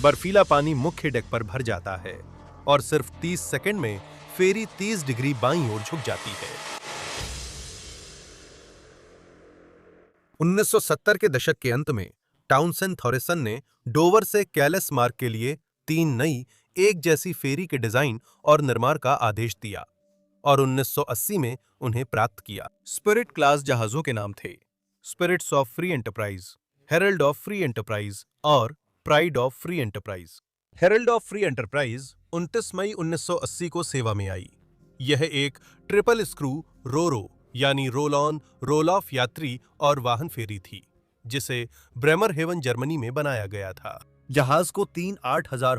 बर्फीला पानी मुख्य डेक पर भर जाता है और सिर्फ 30 सेकंड में फेरी 30 डिग्री बाईं ओर झुक जाती है। 1970 के दशक के अंत में टाउनसेन थॉरिसन ने डोवर से कैलेस मार्ग के लिए 3 नई एक जैसी फेरी के डिजाइन और निर्माण का आदेश दिया और 1980 में उन्हें प्राप्त किया। स्पिरिट क्लास जहाजों के नाम थे Spirits of Free Enterprise, Herald of Free Enterprise और Pride of Free Enterprise. Herald of Free Enterprise 29 मई 1980 को सेवा में आई। यह एक ट्रिपल स्क्रू रोरो यानी रोल ऑन रोल ऑफ यात्री और वाहन फेरी थी, जिसे ब्रेमरहेवन जर्मनी में बनाया गया था। जहाज को 3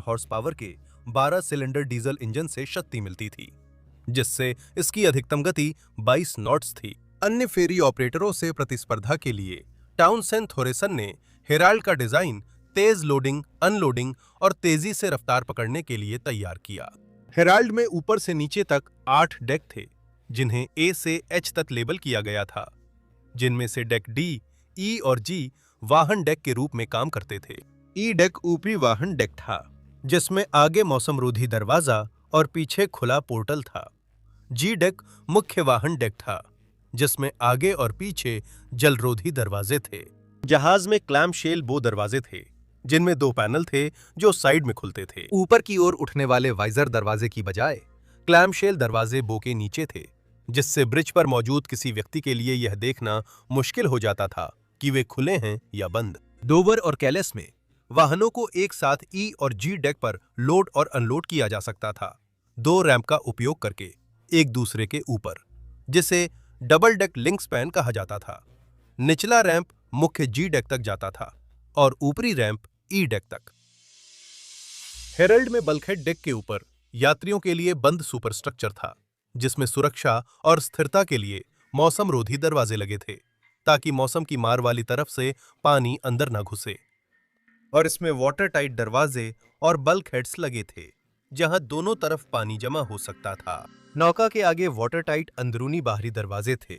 हॉर्स पावर के 12 सिलेंडर डीजल इंजन से शक्ति मिलती थी, जिससे इसकी अधिकतम गति 22 नॉट्स थी। अन्य फेरी ऑपरेटरों से प्रतिस्पर्धा के लिए टाउनसेन थॉरिसन ने हेराल्ड का डिजाइन तेज लोडिंग, अनलोडिंग और तेजी से रफ्तार पकड़ने के लिए तैयार किया। हेराल्ड में ऊपर से नीचे तक 8 डेक थे, जिन्हें ए से एच तक लेबल किया गया था, जिनमें से डेक डी, ई और जी वाहन डेक के रूप में काम करते थे। ई डेक ऊपरी वाहन डेक था, जिसमें आगे मौसमरोधी दरवाजा और पीछे खुला पोर्टल था। जी डेक मुख्य वाहन डेक था, जिसमें आगे और पीछे जलरोधी दरवाजे थे। जहाज में क्लैमशेल बो दरवाजे थे, जिनमें 2 पैनल थे जो साइड में खुलते थे। ऊपर की ओर उठने वाले वाइजर दरवाजे की बजाय क्लैमशेल दरवाजे बो के नीचे थे, जिससे ब्रिज पर मौजूद किसी व्यक्ति के लिए यह देखना मुश्किल हो जाता था कि वे खुले हैं या बंद। डोवर और कैलेस में वाहनों को एक साथ ई और जी डेक पर लोड और अनलोड किया जा सकता था, 2 रैंप का उपयोग करके एक दूसरे के ऊपर, जिसे डबल डेक लिंक स्पैन कहा जाता था। निचला रैंप मुख्य जी डेक तक जाता था और ऊपरी रैंप ई डेक तक। हेरल्ड में बल्कहेड डेक के ऊपर यात्रियों के लिए बंद सुपरस्ट्रक्चर था, जिसमें सुरक्षा और स्थिरता के लिए मौसमरोधी दरवाजे लगे थे, ताकि मौसम की मार वाली तरफ से पानी अंदर न घुसे। और इसमें वाटर टाइट दरवाजे और बल्कहेड्स लगे थे, जहां दोनों तरफ पानी जमा हो सकता था। नौका के आगे वाटर टाइट अंदरूनी बाहरी दरवाजे थे,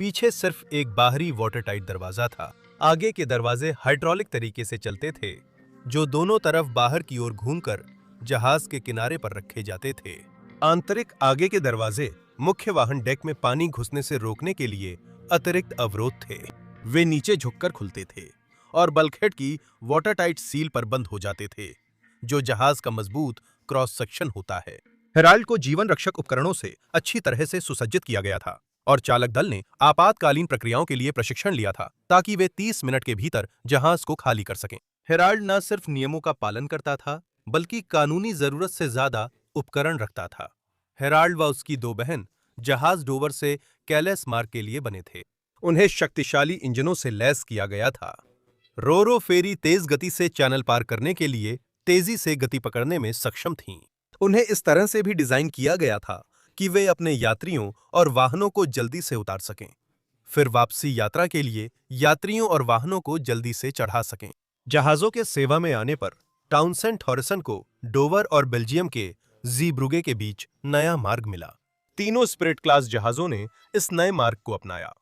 पीछे सिर्फ एक बाहरी वाटर टाइट दरवाजा था। आगे के दरवाजे हाइड्रोलिक तरीके से चलते थे, जो दोनों तरफ बाहर की ओर घूमकर जहाज के किनारे पर रखे जाते थे। आंतरिक आगे के दरवाजे मुख्य वाहन डेक में पानी घुसने से रोकने के लिए अतिरिक्त अवरोध थे। वे नीचे झुककर खुलते थे और बल्कहेड की वाटर टाइट सील पर बंद हो जाते थे, जो जहाज का मजबूत क्रॉस सेक्शन होता है। हेराल्ड को जीवन रक्षक उपकरणों से अच्छी तरह से सुसज्जित किया गया था और चालक दल ने आपातकालीन प्रक्रियाओं के लिए प्रशिक्षण लिया था, ताकि वे 30 मिनट के भीतर जहाज को खाली कर सकें। हेराल्ड न सिर्फ नियमों का पालन करता था, बल्कि कानूनी जरूरत से ज्यादा उपकरण रखता था। हेराल्ड व उसकी 2 बहन जहाज डोवर से कैलेस मार्ग के लिए बने थे। उन्हें शक्तिशाली इंजनों से लैस किया गया था। रोरो फेरी तेज गति से चैनल पार करने के लिए तेजी से गति पकड़ने में सक्षम थीं। उन्हें इस तरह से भी डिजाइन किया गया था कि वे अपने यात्रियों और वाहनों को जल्दी से उतार सकें, फिर वापसी यात्रा के लिए यात्रियों और वाहनों को जल्दी से चढ़ा सकें। जहाजों के सेवा में आने पर टाउनसेन थॉरिसन को डोवर और बेल्जियम के ज़ीब्रुगे के बीच नया मार्ग मिला। तीनों स्पिरिट क्लास जहाजों ने इस नए मार्ग को अपनाया,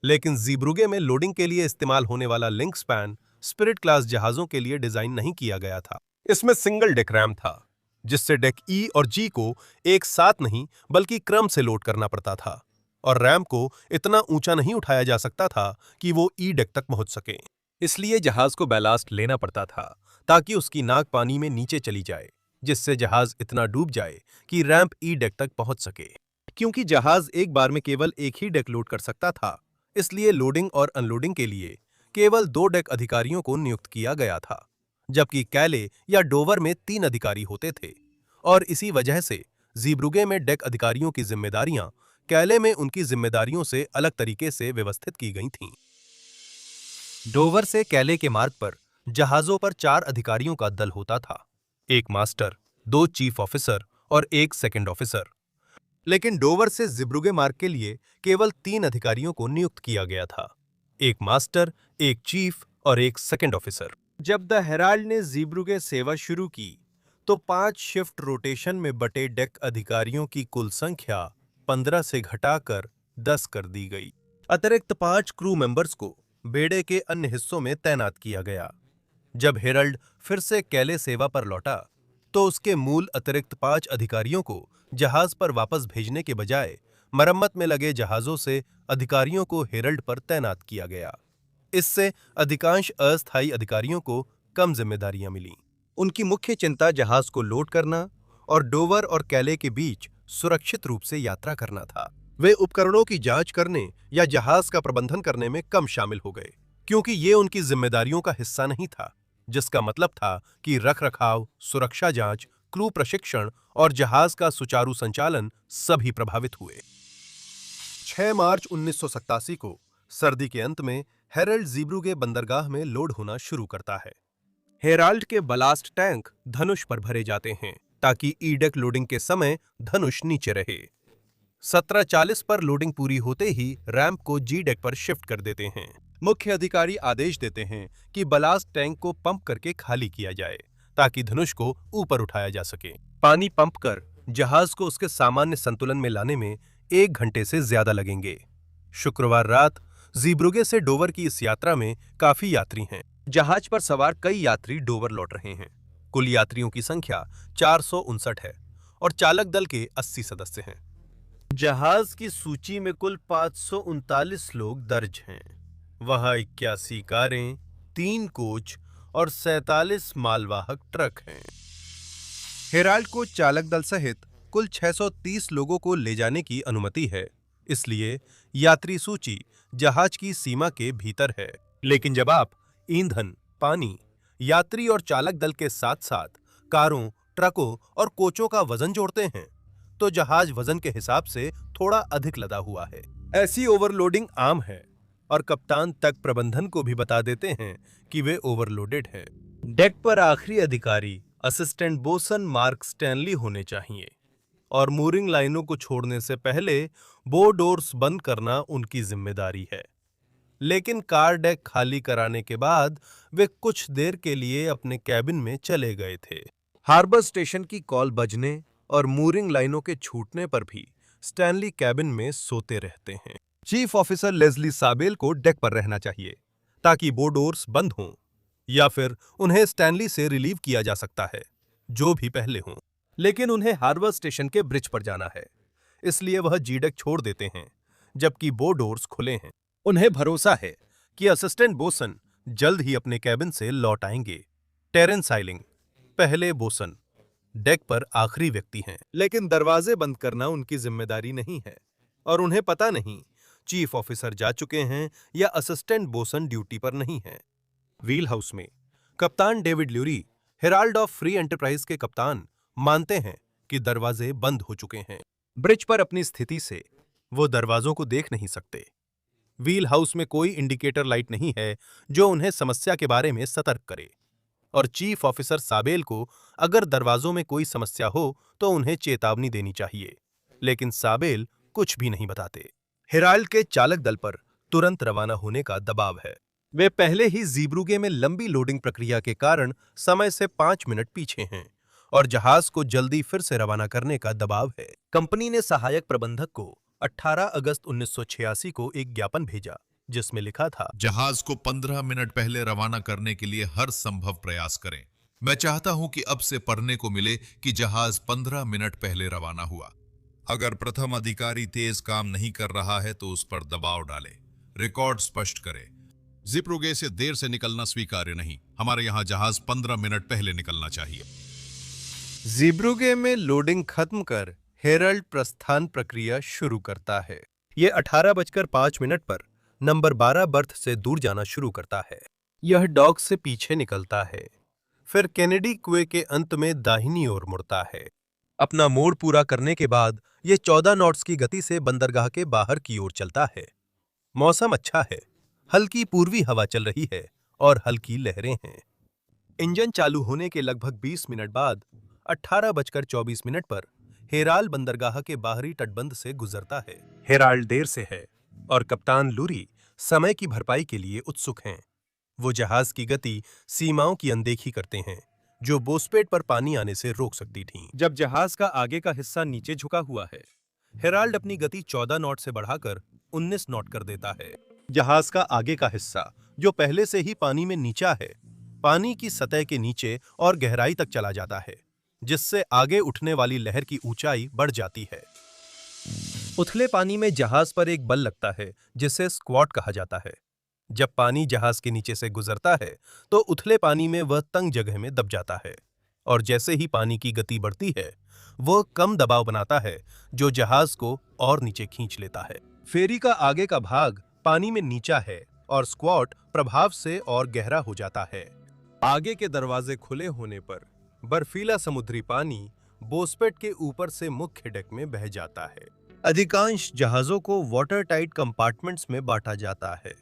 लेकिन ज़ीब्रुगे में लोडिंग के लिए इस्तेमाल होने वाला लिंक स्पैन स्पिरिट क्लास जहाजों के लिए डिजाइन नहीं किया गया था। इसमें सिंगल डेक रैम था, जिससे डेक ई और जी को एक साथ नहीं बल्कि क्रम से लोड करना पड़ता था, और रैम को इतना ऊंचा नहीं उठाया जा सकता था कि वो ई डेक तक पहुंच सके। इसलिए जहाज को बैलास्ट लेना पड़ता था, ताकि उसकी नाक पानी में नीचे चली जाए, जिससे जहाज इतना डूब जाए कि रैंप ई डेक तक पहुंच सके। क्योंकि जहाज एक बार में केवल एक ही डेक लोड कर सकता था, इसलिए लोडिंग और अनलोडिंग के लिए केवल 2 डेक अधिकारियों को नियुक्त किया गया था, जबकि कैले या डोवर में 3 अधिकारी होते थे। और इसी वजह से ज़ीब्रुगे में डेक अधिकारियों की जिम्मेदारियां कैले में उनकी जिम्मेदारियों से अलग तरीके से व्यवस्थित की गई थीं। डोवर से कैले के मार्ग पर जहाजों पर 4 अधिकारियों का दल होता था, एक मास्टर, 2 चीफ ऑफिसर और 1 सेकंड ऑफिसर। लेकिन डोवर से ज़ीब्रुगे मार्ग के लिए केवल 3 अधिकारियों को नियुक्त किया गया था, एक मास्टर, एक चीफ और 1 सेकंड ऑफिसर। जब द हेराल्ड ने ज़ीब्रुगे सेवा शुरू की, तो 5 शिफ्ट रोटेशन में बटे डेक अधिकारियों की कुल संख्या 15 से घटाकर 10 कर दी गई। अतिरिक्त 5 क्रू मेंबर्स को बेड़े के अन्य हिस्सों में तैनात किया गया। जब हेरल्ड फिर से कैले सेवा पर लौटा, तो उसके मूल अतिरिक्त 5 अधिकारियों को जहाज पर वापस भेजने के बजाय मरम्मत में लगे जहाजों से अधिकारियों को हेरल्ड पर तैनात किया गया। इससे अधिकांश अस्थायी अधिकारियों को कम जिम्मेदारियां मिलीं। उनकी मुख्य चिंता जहाज को लोड करना और डोवर और कैले के बीच सुरक्षित रूप से यात्रा करना था। वे उपकरणों की जांच करने या जहाज का प्रबंधन करने में कम शामिल हो गए, क्योंकि ये उनकी जिम्मेदारियों का हिस्सा नहीं था, जिसका मतलब था कि रखरखाव, सुरक्षा जांच, क्रू प्रशिक्षण और जहाज का सुचारू संचालन सभी प्रभावित हुए। 6 मार्च 1987 को सर्दी के अंत में हेरल्ड ज़ीब्रुगे बंदरगाह में लोड होना शुरू करता है। हेराल्ड के बलास्ट टैंक धनुष पर भरे जाते हैं ताकि ई-डेक लोडिंग के समय धनुष नीचे रहे। 17:40 पर लोडिंग पूरी होते ही रैंप को जी-डेक पर शिफ्ट कर देते हैं। मुख्य अधिकारी आदेश देते हैं कि बलास्ट टैंक को पंप करके खाली किया जाए ताकि धनुष को ऊपर उठाया जा सके। पानी पंप कर जहाज को उसके सामान्य संतुलन में लाने में 1 घंटे से ज्यादा लगेंगे। शुक्रवार रात ज़ीब्रुगे से डोवर की इस यात्रा में काफी यात्री हैं। जहाज पर सवार कई यात्री डोवर लौट रहे हैं। कुल यात्रियों की संख्या 459 है और चालक दल के 80 सदस्य हैं। जहाज की सूची में कुल 539 लोग दर्ज हैं। वहां 81 कारें, 3 कोच और 47 मालवाहक ट्रक हैं। हेराल्ड को चालक दल सहित कुल 630 लोगों को ले जाने की अनुमति है, इसलिए यात्री सूची जहाज की सीमा के भीतर है। लेकिन जब आप ईंधन, पानी, यात्री और चालक दल के साथ-साथ कारों, ट्रकों और कोचों का वजन जोड़ते हैं, तो जहाज वजन के हिसाब से थोड़ा अधिक लदा हुआ है। ऐसी ओवरलोडिंग आम है और कप्तान तक प्रबंधन को भी बता देते हैं कि वे ओवरलोडेड हैं। डेक पर आखिरी अधिकारी असिस्टेंट बोसन मार्क स्टैनली होने चाहिए और मूरिंग लाइनों को छोड़ने से पहले बो डोर्स बंद करना उनकी जिम्मेदारी है। लेकिन कार डेक खाली कराने के बाद वे कुछ देर के लिए अपने कैबिन में चले गए थे। हार्बर स्टेशन की कॉल बजने और मूरिंग लाइनों के छूटने पर भी स्टैनली कैबिन में सोते रहते हैं। चीफ ऑफिसर लेस्ली साबेल को डेक पर रहना चाहिए ताकि बो डोर्स बंद हों, या फिर उन्हें स्टैनली से रिलीव किया जा सकता है, जो भी पहले हों। लेकिन उन्हें हार्बर स्टेशन के ब्रिज पर जाना है, इसलिए वह जी-डेक छोड़ देते हैं जबकि बो डोर्स खुले हैं। उन्हें भरोसा है कि असिस्टेंट बोसन जल्द ही अपने कैबिन से लौट आएंगे। टेरेंस साइलिंग, पहले बोसन, डेक पर आखिरी व्यक्ति हैं, लेकिन दरवाजे बंद करना उनकी जिम्मेदारी नहीं है और उन्हें पता नहीं चीफ ऑफिसर जा चुके हैं या असिस्टेंट बोसन ड्यूटी पर नहीं है। व्हील हाउस में कप्तान David Lewry, Herald of Free Enterprise के कप्तान, मानते हैं कि दरवाजे बंद हो चुके हैं। ब्रिज पर अपनी स्थिति से वो दरवाजों को देख नहीं सकते। व्हील हाउस में कोई इंडिकेटर लाइट नहीं है जो उन्हें समस्या के बारे में सतर्क करे, और चीफ ऑफिसर साबेल को अगर दरवाजों में कोई समस्या हो तो उन्हें चेतावनी देनी चाहिए, लेकिन साबेल कुछ भी नहीं बताते। हेराल्ड के चालक दल पर तुरंत रवाना होने का दबाव है। वे पहले ही ज़ीब्रुगे में लंबी लोडिंग प्रक्रिया के कारण समय से 5 मिनट पीछे हैं और जहाज को जल्दी फिर से रवाना करने का दबाव है। कंपनी ने सहायक प्रबंधक को 18 अगस्त 1986 को एक ज्ञापन भेजा जिसमें लिखा था, जहाज को 15 मिनट पहले रवाना करने के लिए हर संभव प्रयास करें। मैं चाहता हूं कि अब से पढ़ने को मिले कि जहाज 15 मिनट पहले रवाना हुआ। अगर प्रथम अधिकारी तेज काम नहीं कर रहा है तो उस पर दबाव डालें। रिकॉर्ड स्पष्ट करें। ज़ीब्रुगे से देर से निकलना स्वीकार्य नहीं। हमारे यहाँ जहाज 15 मिनट पहले निकलना चाहिए। ज़ीब्रुगे में लोडिंग खत्म कर हेराल्ड प्रस्थान प्रक्रिया शुरू करता है। ये 18:05 पर नंबर 12 बर्थ से दूर जाना शुरू करता है। यह डॉक से पीछे निकलता है, फिर केनेडी कुएं के अंत में दाहिनी ओर मुड़ता है। अपना मोड़ पूरा करने के बाद यह 14 नॉट्स की गति से बंदरगाह के बाहर की ओर चलता है। मौसम अच्छा है, हल्की पूर्वी हवा चल रही है और हल्की लहरें हैं। इंजन चालू होने के लगभग 20 मिनट बाद 18:24 पर हेराल्ड बंदरगाह के बाहरी तटबंध से गुजरता है। हेराल्ड देर से है और कप्तान लूरी समय की भरपाई के लिए उत्सुक हैं। वो जहाज की गति सीमाओं की अनदेखी करते हैं जो बोस्पेट पर पानी आने से रोक सकती थीं। जब जहाज का आगे का हिस्सा नीचे झुका हुआ है, हेराल्ड अपनी गति 14 नॉट से बढ़ाकर 19 नॉट कर देता है। जहाज का आगे का हिस्सा, जो पहले से ही पानी में नीचा है, पानी की सतह के नीचे और गहराई तक चला जाता है, जिससे आगे उठने वाली लहर की ऊंचाई बढ़ जाती है। उथले पानी में जहाज पर एक बल लगता है, जिसे स्क्वॉट कहा जाता है। जब पानी जहाज के नीचे से गुजरता है, तो उथले पानी में वह तंग जगह में दब जाता है, और जैसे ही पानी की गति बढ़ती है, वह कम दबाव बनाता है, जो जहाज को और नीचे खींच लेता है। फेरी का आगे का भाग पानी में नीचा है और स्क्वॉट प्रभाव से और गहरा हो जाता है। आगे के दरवाजे खुले होने पर बर्फीला समुद्री पानी बोस्पेट के ऊपर से मुख्य डेक में बह जाता है। अधिकांश जहाजों को वाटर टाइट कंपार्टमेंट्स में बांटा जाता है,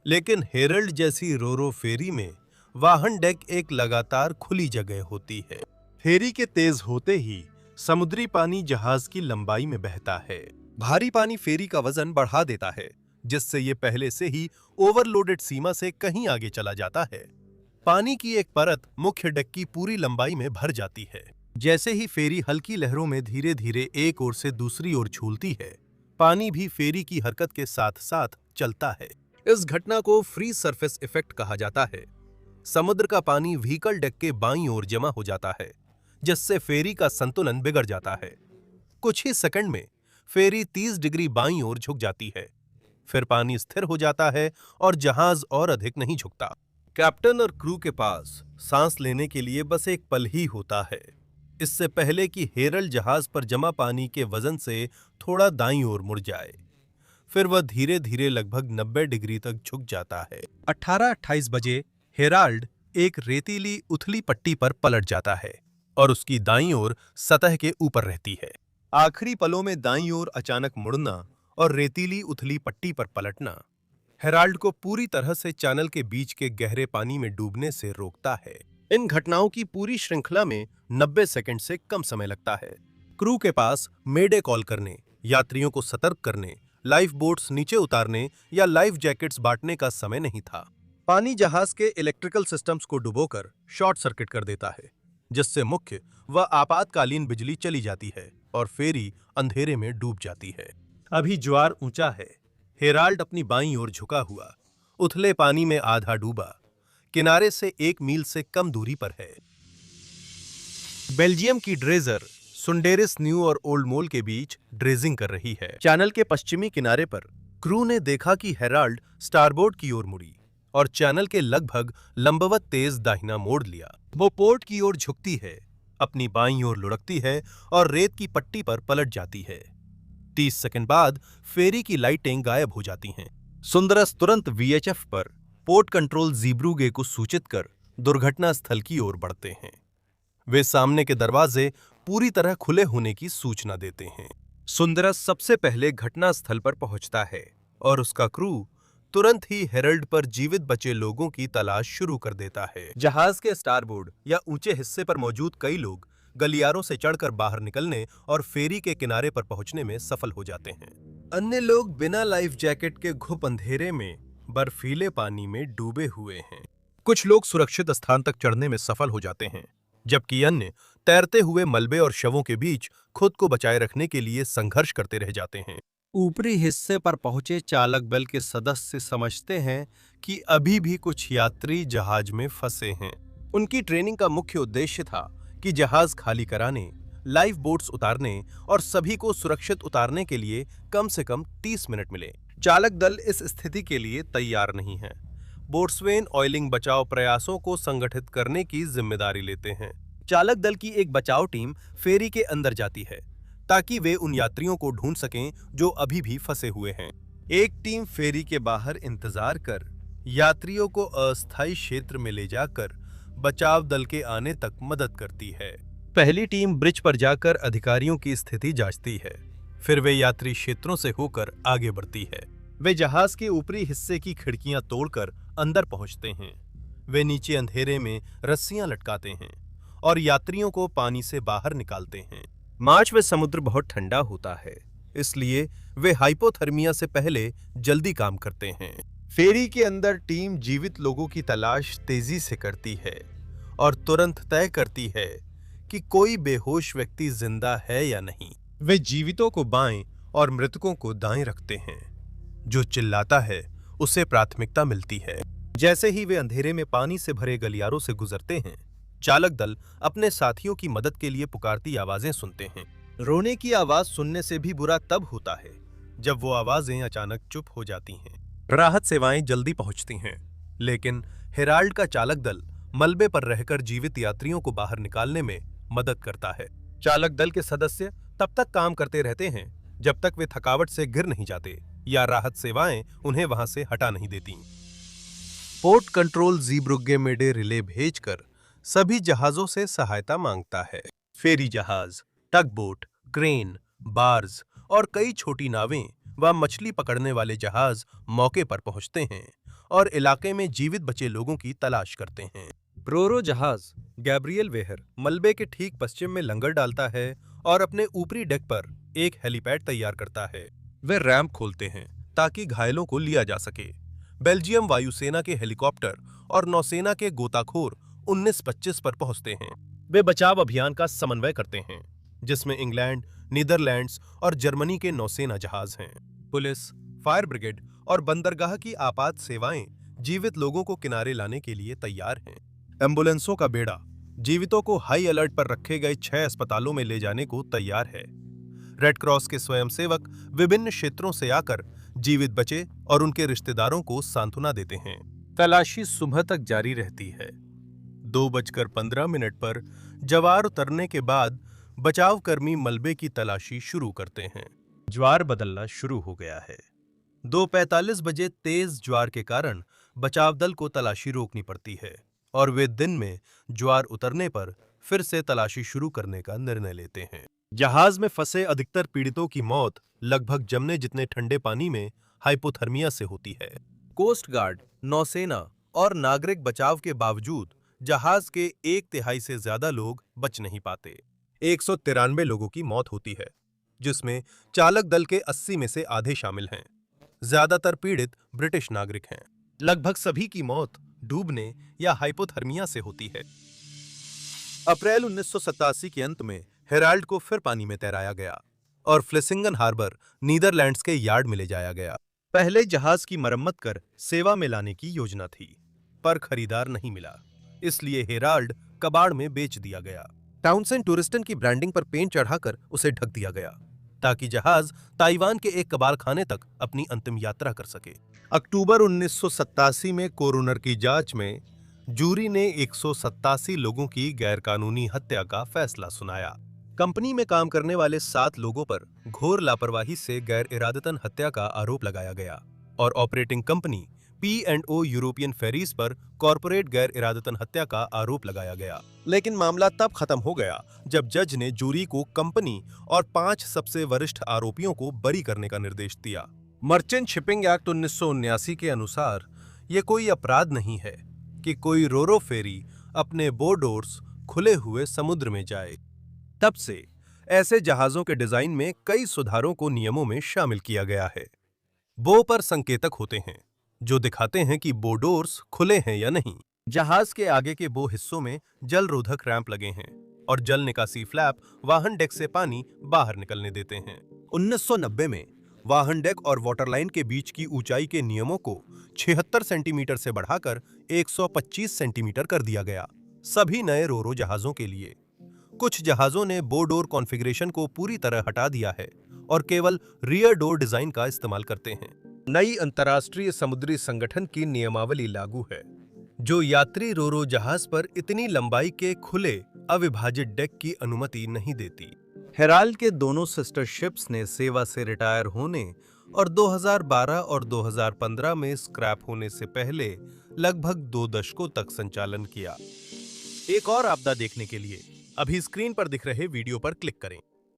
लेकिन हेरल्ड जैसी रोरो फेरी में वाहन डेक एक लगातार खुली जगह होती है। फेरी के तेज होते ही समुद्री पानी जहाज की लंबाई में बहता है। भारी पानी फेरी का वजन बढ़ा देता है, जिससे ये पहले से ही ओवरलोडेड सीमा से कहीं आगे चला जाता है। पानी की एक परत मुख्य डेक की पूरी लंबाई में भर जाती है। जैसे ही फेरी हल्की लहरों में धीरे धीरे एक ओर से दूसरी ओर झूलती है, पानी भी फेरी की हरकत के साथ साथ चलता है। इस घटना को फ्री सरफेस इफेक्ट कहा जाता है। समुद्र का पानी व्हीकल डेक के बाईं ओर जमा हो जाता है, जिससे फेरी का संतुलन बिगड़ जाता है। कुछ ही सेकंड में फेरी 30 डिग्री बाईं ओर झुक जाती है। फिर पानी स्थिर हो जाता है और जहाज और अधिक नहीं झुकता। कैप्टन और क्रू के पास सांस लेने के लिए बस एक पल ही होता है, इससे पहले कि हेरल्ड जहाज पर जमा पानी के वजन से थोड़ा दाईं ओर मुड़ जाए। फिर वह धीरे धीरे लगभग 90 डिग्री तक झुक जाता है। 18:28 बजे हेराल्ड एक रेतीली उथली पट्टी पर पलट जाता है और उसकी दाईं ओर सतह के ऊपर रहती है। आखिरी पलों में दाईं ओर अचानक मुड़ना और रेतीली उथली पट्टी पर पलटना हेराल्ड को पूरी तरह से चैनल के बीच के गहरे पानी में डूबने से रोकता है। इन घटनाओं की पूरी श्रृंखला में 90 सेकंड से कम समय लगता है। क्रू के पास मेडे कॉल करने, यात्रियों को सतर्क करने, लाइफ बोट्स नीचे उतारने या लाइफ जैकेट्स बांटने का समय नहीं था। पानी जहाज के इलेक्ट्रिकल सिस्टम्स को डुबोकर शॉर्ट सर्किट कर देता है, जिससे मुख्य व आपातकालीन बिजली चली जाती है और फेरी अंधेरे में डूब जाती है। अभी ज्वार ऊंचा है। हेराल्ड अपनी बाईं ओर झुका हुआ, उथले पानी में आधा डूबा, किनारे से 1 मील से कम दूरी पर है। बेल्जियम की ड्रेजर सुंडेरिस न्यू और ओल्ड मोल के बीच ड्रेजिंग कर रही है। चैनल के पश्चिमी किनारे पर क्रू ने देखा कि हेराल्ड स्टारबोर्ड की ओर मुड़ी और चैनल के लगभग लंबवत तेज दाहिना मोड़ लिया। वो पोर्ट की ओर झुकती है, अपनी बाईं ओर लुढ़कती है और रेत की पट्टी पर पलट जाती है। 30 सेकंड बाद फेरी की लाइटें गायब हो जाती हैं। सुंदरस तुरंत VHF पर पोर्ट कंट्रोल ज़ीब्रूगे को सूचित कर दुर्घटना स्थल की ओर बढ़ते हैं। वे सामने के दरवाजे पूरी तरह खुले होने की सूचना देते हैं। सुंदरस सबसे पहले घटना स्थल पर पहुंचता है और उसका क्रू तुरंत ही हेरल्ड पर जीवित बचे लोगों की तलाश शुरू कर देता है। जहाज के स्टारबोर्ड या ऊंचे हिस्से पर मौजूद कई लोग गलियारों से चढ़कर बाहर निकलने और फेरी के किनारे पर पहुंचने में सफल हो जाते हैं। अन्य लोग बिना लाइफ जैकेट के घुप अंधेरे में बर्फीले पानी में डूबे हुए हैं। कुछ लोग सुरक्षित स्थान तक चढ़ने में सफल हो जाते हैं, जबकि अन्य तैरते हुए मलबे और शवों के बीच खुद को बचाए रखने के लिए संघर्ष करते रह जाते हैं। ऊपरी हिस्से पर पहुंचे चालक दल के सदस्य समझते हैं कि अभी भी कुछ यात्री जहाज में फंसे हैं। उनकी ट्रेनिंग का मुख्य उद्देश्य था कि जहाज खाली कराने, लाइफ बोट्स उतारने और सभी को सुरक्षित उतारने के लिए कम से कम 30 मिनट मिले। चालक दल इस स्थिति के लिए तैयार नहीं है। बोट्सवेन ऑयलिंग बचाव प्रयासों को संगठित करने की जिम्मेदारी लेते हैं। चालक दल की एक बचाव टीम फेरी के अंदर जाती है ताकि वे उन यात्रियों को ढूंढ सकें जो अभी भी फंसे हुए हैं। एक टीम फेरी के बाहर इंतजार कर यात्रियों को अस्थायी क्षेत्र में ले जाकर बचाव दल के आने तक मदद करती है। पहली टीम ब्रिज पर जाकर अधिकारियों की स्थिति जांचती है। फिर वे यात्री क्षेत्रों से होकर आगे बढ़ती है। वे जहाज के ऊपरी हिस्से की खिड़कियां तोड़कर अंदर पहुंचते हैं। वे नीचे अंधेरे में रस्सियां लटकाते हैं और यात्रियों को पानी से बाहर निकालते हैं। मार्च में समुद्र बहुत ठंडा होता है, इसलिए वे हाइपोथर्मिया से पहले जल्दी काम करते हैं। फेरी के अंदर टीम जीवित लोगों की तलाश तेजी से करती है और तुरंत तय करती है कि कोई बेहोश व्यक्ति जिंदा है या नहीं। वे जीवितों को बाएं और मृतकों को दाएं रखते हैं। जो चिल्लाता है उसे प्राथमिकता मिलती है। जैसे ही वे अंधेरे में पानी से भरे गलियारों से गुजरते हैं, चालक दल अपने साथियों की मदद के लिए पुकारती आवाजें सुनते हैं। रोने की आवाज सुनने से भी बुरा तब होता है जब वो आवाजें अचानक चुप हो जाती हैं। राहत सेवाएं जल्दी पहुंचती हैं, लेकिन हेराल्ड का चालक दल मलबे पर रहकर जीवित यात्रियों को बाहर निकालने में मदद करता है। चालक दल के सदस्य तब तक काम करते रहते हैं जब तक वे थकावट से गिर नहीं जाते या राहत सेवाएं उन्हें वहां से हटा नहीं देती। पोर्ट कंट्रोल ज़ीब्रुग्गे मेडे रिले भेजकर सभी जहाजों से सहायता मांगता है। फेरी जहाज, टगबोट, क्रेन, बार्ज और कई छोटी नावें व मछली पकड़ने वाले जहाज मौके पर पहुंचते हैं और इलाके में जीवित बचे लोगों की तलाश करते हैं। रोरो जहाज गैब्रियल वेहर मलबे के ठीक पश्चिम में लंगर डालता है और अपने ऊपरी डेक पर एक हेलीपैड तैयार करता है। वे रैंप खोलते हैं ताकि घायलों को लिया जा सके। बेल्जियम वायुसेना के हेलीकॉप्टर और नौसेना के गोताखोर 1925 पर पहुंचते हैं। वे बचाव अभियान का समन्वय करते हैं, जिसमें इंग्लैंड, नीदरलैंड्स और जर्मनी के नौसेना जहाज हैं। पुलिस, फायर ब्रिगेड और बंदरगाह की आपात सेवाएं जीवित लोगों को किनारे लाने के लिए तैयार हैं। एम्बुलेंसों का बेड़ा जीवितों को हाई अलर्ट पर रखे गए 6 अस्पतालों में ले जाने को तैयार है। रेड क्रॉस के स्वयंसेवक विभिन्न क्षेत्रों से आकर जीवित बचे और उनके रिश्तेदारों को सांत्वना देते हैं। तलाशी सुबह तक जारी रहती है। 2:15 पर जवार उतरने के बाद बचाव कर्मी मलबे की तलाशी शुरू करते हैं। ज्वार बदलना शुरू हो गया है। 2:45 बजे तेज ज्वार के कारण बचाव दल को तलाशी रोकनी पड़ती है और वे दिन में ज्वार उतरने पर फिर से तलाशी शुरू करने का निर्णय लेते हैं। जहाज में फंसे अधिकतर पीड़ितों की मौत लगभग जमने जितने ठंडे पानी में हाइपोथर्मिया से होती है। कोस्ट गार्ड, नौसेना और नागरिक बचाव के बावजूद जहाज के 1/3 से ज्यादा लोग बच नहीं पाते। 193 लोगों की मौत होती है, जिसमें चालक दल के 80 में से आधे शामिल हैं। ज्यादातर पीड़ित ब्रिटिश नागरिक हैं। लगभग सभी की मौत डूबने या हाइपोथर्मिया से होती है। अप्रैल 1987 के अंत में हेराल्ड को फिर पानी में तैराया गया और फ्लेसिंगन हार्बर नीदरलैंड्स के यार्ड में ले जाया गया। पहले जहाज की मरम्मत कर सेवा में लाने की योजना थी, पर खरीदार नहीं मिला, इसलिए हेराल्ड कबाड़ में बेच दिया गया। टाउनसेंड टूरिस्टन की ब्रांडिंग पर पेंट चढ़ाकर उसे ढक दिया गया ताकि जहाज ताइवान के एक कबाड़खाने तक अपनी अंतिम यात्रा कर सके। अक्टूबर 1987 में कोरोनर की जांच में जूरी ने 187 लोगों की गैरकानूनी हत्या का फैसला सुनाया। कंपनी में काम करने वाले 7 लोगों पर घोर लापरवाही से गैर इरादतन हत्या का आरोप लगाया गया और operating company P&O European ferries पर कॉर्पोरेट गैर इरादतन हत्या का आरोप लगाया गया। लेकिन मामला तब खत्म हो गया जब जज ने जूरी को कंपनी और 5 सबसे वरिष्ठ आरोपियों को बरी करने का निर्देश दिया। मर्चेंट शिपिंग एक्ट 1979 के अनुसार यह कोई अपराध नहीं है कि कोई रोरो फेरी अपने बोडोर्स खुले हुए समुद्र में जाए। तब से ऐसे जहाजों के डिजाइन में कई सुधारों को नियमों में शामिल किया गया है। बो पर संकेतक होते हैं जो दिखाते हैं कि बोडोर्स खुले हैं या नहीं। जहाज के आगे के बो हिस्सों में जल रोधक रैंप लगे हैं और जल निकासी फ्लैप वाहन डेक से पानी बाहर निकलने देते हैं। 1990 में वाहन डेक और वाटरलाइन के बीच की ऊंचाई के नियमों को 76 सेंटीमीटर से बढ़ाकर 125 सेंटीमीटर कर दिया गया, सभी नए रोरो जहाजों के लिए। कुछ जहाजों ने बो डोर कॉन्फ़िगरेशन को पूरी तरह हटा दिया है और केवल रियर डोर डिजाइन का इस्तेमाल करते हैं। नई अंतर्राष्ट्रीय समुद्री संगठन की नियमावली लागू है, जो यात्री रोरो जहाज पर इतनी लंबाई के खुले अविभाजित डेक की अनुमति नहीं देती। हेराल्ड के दोनों सिस्टर शिप्स ने सेवा से रिटायर होने और 2012 और 2015 में स्क्रैप होने से पहले लगभग 2 दशकों तक संचालन किया। एक और आपदा देखने के लिए अभी स्क्रीन पर दिख रहे वीडियो पर क्लिक करें।